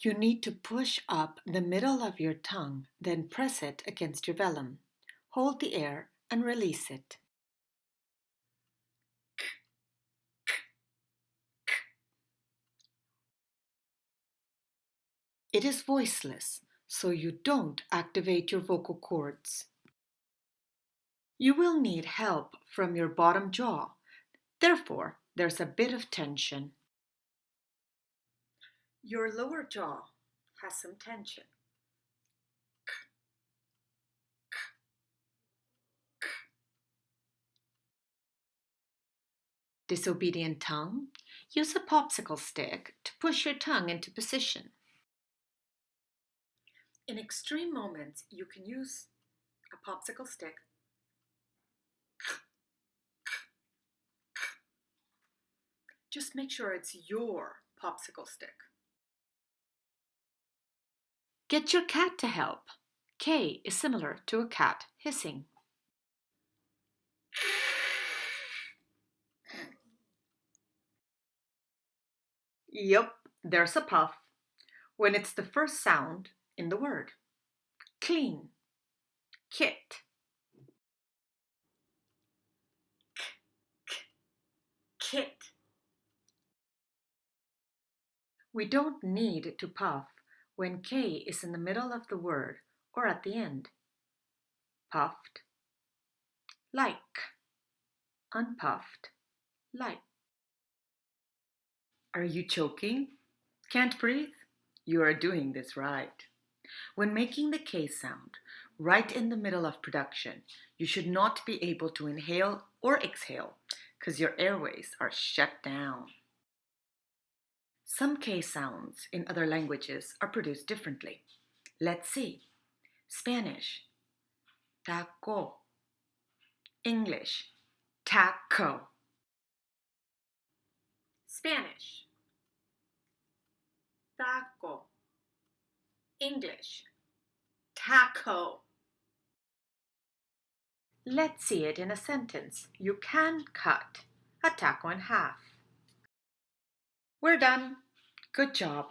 You need to push up the middle of your tongue, then press it against your velum. Hold the air and release it. It is voiceless, so you don't activate your vocal cords. You will need help from your bottom jaw. Therefore, there's a bit of tension. Your lower jaw has some tension. Disobedient tongue? Use a popsicle stick to push your tongue into position. In extreme moments, you can use a popsicle stick. Just make sure it's your popsicle stick. Get your cat to help. K is similar to a cat hissing. Yep, there's a puff when it's the first sound in the word. Clean, kit. Kit. We don't need to puff when K is in the middle of the word or at the end. Puffed, like. Unpuffed, like. Are you choking? Can't breathe? You are doing this right. When making the K sound, right in the middle of production, you should not be able to inhale or exhale because your airways are shut down. Some K sounds in other languages are produced differently. Let's see. Spanish, taco. English, taco. Spanish, taco. English, taco. Let's see it in a sentence. You can cut a taco in half. We're done. Good job.